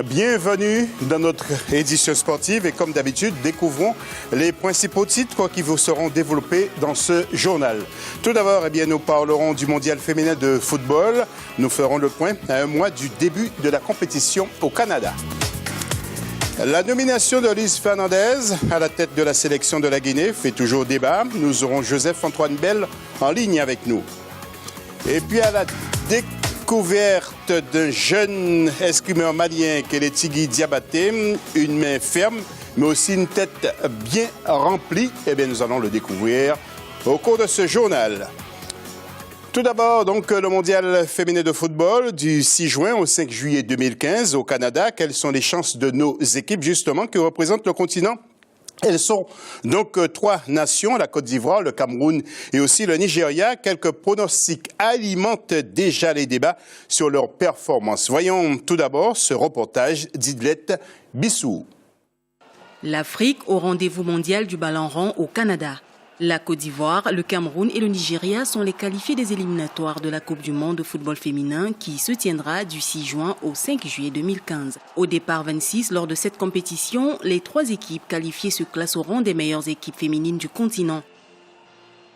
Bienvenue dans notre édition sportive et comme d'habitude, découvrons les principaux titres qui vous seront développés dans ce journal. Tout d'abord, nous parlerons du mondial féminin de football. Nous ferons le point à un mois du début de la compétition au Canada. La nomination de Lise Fernandez à la tête de la sélection de la Guinée fait toujours débat. Nous aurons Joseph-Antoine Bell en ligne avec nous. Et puis à la découverte d'un jeune escrimeur malien, Keletigui Diabaté, une main ferme, mais aussi une tête bien remplie. Nous allons le découvrir au cours de ce journal. Tout d'abord, donc, le mondial féminin de football du 6 juin au 5 juillet 2015 au Canada. Quelles sont les chances de nos équipes, justement, qui représentent le continent? Elles sont donc 3 nations, la Côte d'Ivoire, le Cameroun et aussi le Nigeria. Quelques pronostics alimentent déjà les débats sur leur performance. Voyons tout d'abord ce reportage d'Idlette Bissou. L'Afrique au rendez-vous mondial du ballon rond au Canada. La Côte d'Ivoire, le Cameroun et le Nigeria sont les qualifiés des éliminatoires de la Coupe du monde de football féminin qui se tiendra du 6 juin au 5 juillet 2015. Au départ 26, lors de cette compétition, les 3 équipes qualifiées se classent au rang des meilleures équipes féminines du continent.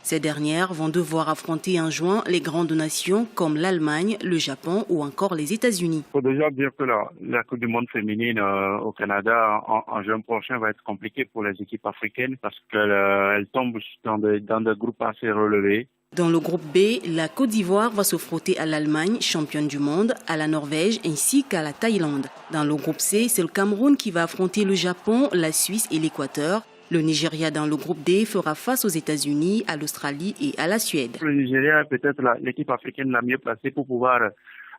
Ces dernières vont devoir affronter en juin les grandes nations comme l'Allemagne, le Japon ou encore les États-Unis. Il faut déjà dire que la Coupe du monde féminine au Canada en juin prochain va être compliquée pour les équipes africaines parce qu'elles tombent dans des groupes assez relevés. Dans le groupe B, la Côte d'Ivoire va se frotter à l'Allemagne, championne du monde, à la Norvège ainsi qu'à la Thaïlande. Dans le groupe C, c'est le Cameroun qui va affronter le Japon, la Suisse et l'Équateur. Le Nigeria dans le groupe D fera face aux États-Unis, à l'Australie et à la Suède. Le Nigeria est peut-être l'équipe africaine la mieux placée pour pouvoir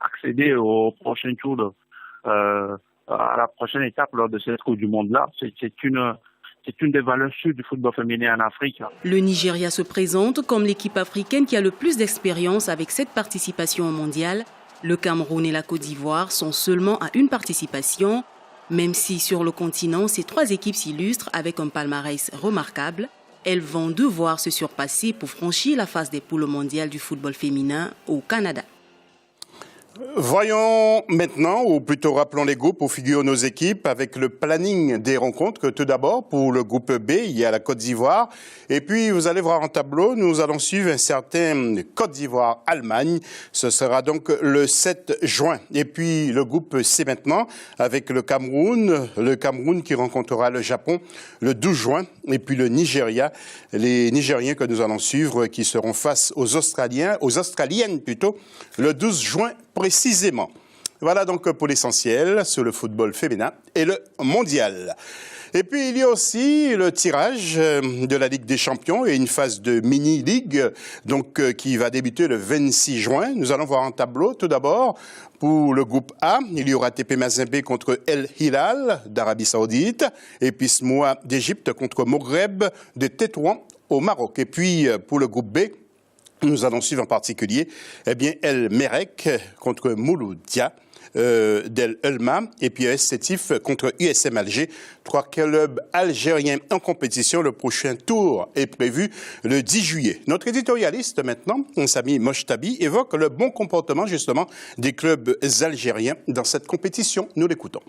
accéder au prochain tour, à la prochaine étape lors de cette Coupe du Monde-là. C'est une des valeurs sûres du football féminin en Afrique. Le Nigeria se présente comme l'équipe africaine qui a le plus d'expérience avec cette participation au mondial. Le Cameroun et la Côte d'Ivoire sont seulement à une participation. Même si sur le continent, ces 3 équipes s'illustrent avec un palmarès remarquable, elles vont devoir se surpasser pour franchir la phase des poules mondiales du football féminin au Canada. Voyons maintenant, ou plutôt rappelons les groupes où figurent nos équipes avec le planning des rencontres. Tout d'abord, pour le groupe B, il y a la Côte d'Ivoire. Et puis, vous allez voir en tableau, nous allons suivre un certain Côte d'Ivoire-Allemagne. Ce sera donc le 7 juin. Et puis, le groupe C maintenant, avec le Cameroun qui rencontrera le Japon le 12 juin. Et puis le Nigeria, les Nigériens que nous allons suivre qui seront face aux Australiennes plutôt, le 12 juin précisément. Voilà donc pour l'essentiel sur le football féminin et le mondial. Et puis il y a aussi le tirage de la Ligue des Champions et une phase de mini-ligue donc qui va débuter le 26 juin. Nous allons voir un tableau tout d'abord. Pour le groupe A, il y aura TP Mazembe contre El Hilal d'Arabie Saoudite et puis Smoua d'Égypte contre Maghreb de Tétouan au Maroc. Et puis pour le groupe B, nous allons suivre en particulier El Merreikh contre Mouloudia d'El Elma et puis AS Sétif contre USM Alger. 3 clubs algériens en compétition. Le prochain tour est prévu le 10 juillet. Notre éditorialiste maintenant, Sami Mochtabi, évoque le bon comportement justement des clubs algériens dans cette compétition. Nous l'écoutons.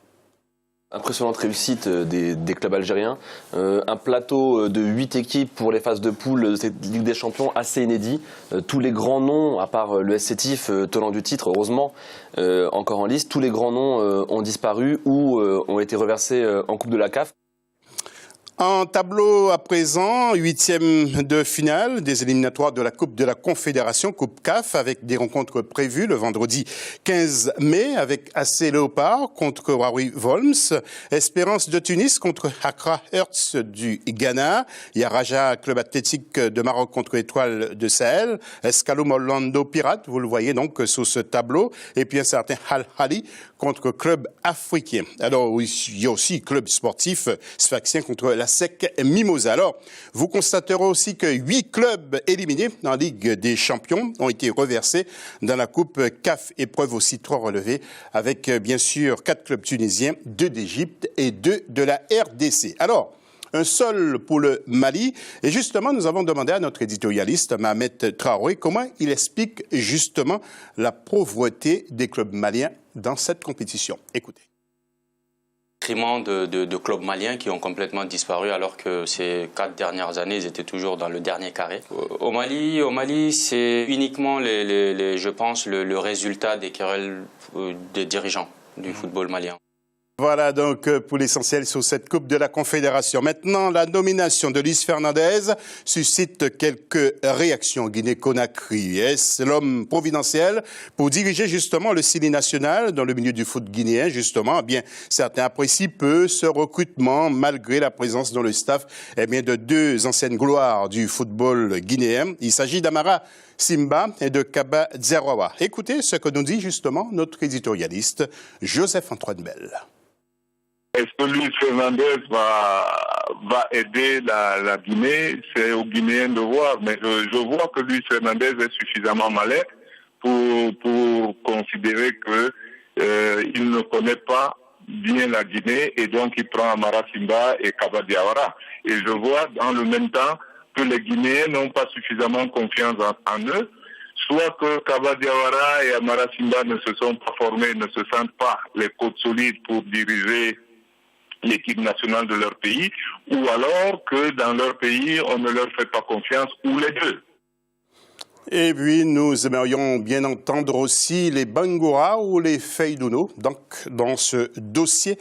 Impressionnante réussite des clubs algériens. Un plateau de 8 équipes pour les phases de poule de cette Ligue des Champions assez inédit. Tous les grands noms, à part le AS Sétif, tenant du titre, heureusement, encore en liste, tous les grands noms ont disparu ou ont été reversés en Coupe de la CAF. En tableau à présent, 8e de finale des éliminatoires de la Coupe de la Confédération, Coupe CAF, avec des rencontres prévues le vendredi 15 mai avec AC Léopard contre Warri Volms, Espérance de Tunis contre Accra Hearts du Ghana, il y a Raja Club Athlétique de Maroc contre Étoile de Sahel, Escaloum Orlando Pirates, vous le voyez donc sur ce tableau, et puis un certain Al Ahly contre Club Africain. Alors il y a aussi Club Sportif Sfaxien contre la SEC Mimosa. Alors, vous constaterez aussi que 8 clubs éliminés en Ligue des Champions ont été reversés dans la Coupe CAF, épreuve aussi 3 relevées, avec bien sûr 4 clubs tunisiens, 2 d'Égypte et 2 de la RDC. Alors, un seul pour le Mali. Et justement, nous avons demandé à notre éditorialiste, Mohamed Traoré, comment il explique justement la pauvreté des clubs maliens dans cette compétition. Écoutez. détriment de clubs maliens qui ont complètement disparu alors que ces 4 dernières années, ils étaient toujours dans le dernier carré. Au Mali, c'est uniquement, je pense, le résultat des querelles des dirigeants du football malien. Voilà donc pour l'essentiel sur cette Coupe de la Confédération. Maintenant, la nomination de Luis Fernandez suscite quelques réactions en Guinée-Conakry. Est-ce l'homme providentiel pour diriger justement le Sili national dans le milieu du foot guinéen, justement? Eh bien, certains apprécient peu ce recrutement malgré la présence dans le staff de 2 anciennes gloires du football guinéen. Il s'agit d'Amara Simba et de Kaba Dzerawa. Écoutez ce que nous dit justement notre éditorialiste Joseph-Antoine Bell. Est-ce que Luis Fernandez va aider la Guinée? C'est aux Guinéens de voir, mais je vois que Luis Fernandez est suffisamment malin pour considérer qu'il ne connaît pas bien la Guinée et donc il prend Amara Simba et Kaba Diawara. Et je vois dans le même temps que les Guinéens n'ont pas suffisamment confiance en eux, soit que Kaba Diawara et Amara Simba ne se sont pas formés, ne se sentent pas les côtes solides pour diriger l'équipe nationale de leur pays, ou alors que dans leur pays, on ne leur fait pas confiance, ou les deux. Et puis, nous aimerions bien entendre aussi les Bangoura ou les Feydouno, donc, dans ce dossier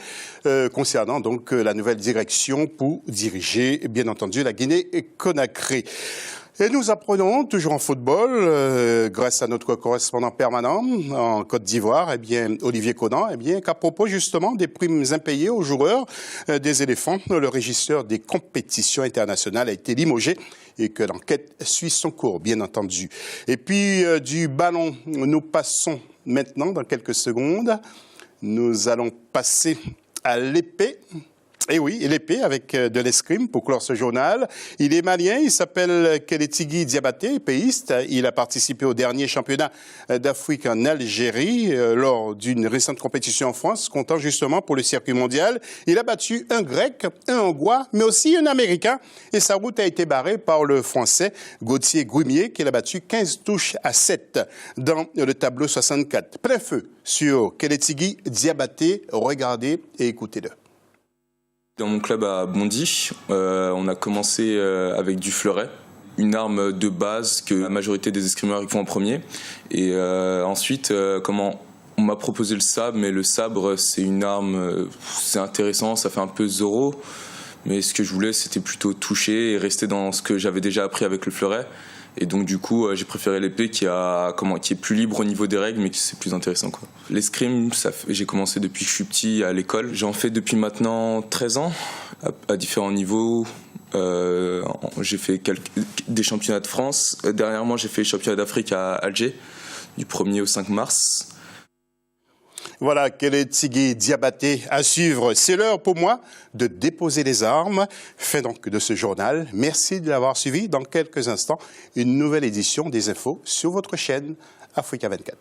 concernant donc la nouvelle direction pour diriger, bien entendu, la Guinée-Conakry. Et nous apprenons, toujours en football, grâce à notre correspondant permanent en Côte d'Ivoire, Olivier Conan, qu'à propos justement des primes impayées aux joueurs des éléphants, le régisseur des compétitions internationales a été limogé et que l'enquête suit son cours, bien entendu. Et puis, du ballon, nous passons maintenant, dans quelques secondes, nous allons passer à l'épée. Et oui, l'épée avec de l'escrime pour clore ce journal. Il est malien, il s'appelle Keletigui Diabaté, épéiste. Il a participé au dernier championnat d'Afrique en Algérie lors d'une récente compétition en France, comptant justement pour le circuit mondial. Il a battu un Grec, un Hongrois, mais aussi un Américain. Et sa route a été barrée par le Français Gauthier Grumier, qui l'a battu 15 touches à 7 dans le tableau 64. Plein feu sur Keletigui Diabaté. Regardez et écoutez-le. Dans mon club à Bondy, on a commencé avec du fleuret, une arme de base que la majorité des escrimeurs font en premier. Et ensuite, on m'a proposé le sabre, mais le sabre, c'est une arme, c'est intéressant, ça fait un peu Zorro. Mais ce que je voulais, c'était plutôt toucher et rester dans ce que j'avais déjà appris avec le fleuret. Et donc du coup, j'ai préféré l'épée qui est plus libre au niveau des règles, mais qui c'est plus intéressant, quoi. L'escrime, j'ai commencé depuis que je suis petit à l'école. J'en fais depuis maintenant 13 ans, à différents niveaux. J'ai fait des championnats de France. Dernièrement, j'ai fait les championnats d'Afrique à Alger, du 1er au 5 mars. Voilà, Keletigui Diabaté à suivre. C'est l'heure pour moi de déposer les armes. Fin donc de ce journal. Merci de l'avoir suivi. Dans quelques instants, une nouvelle édition des infos sur votre chaîne Africa 24.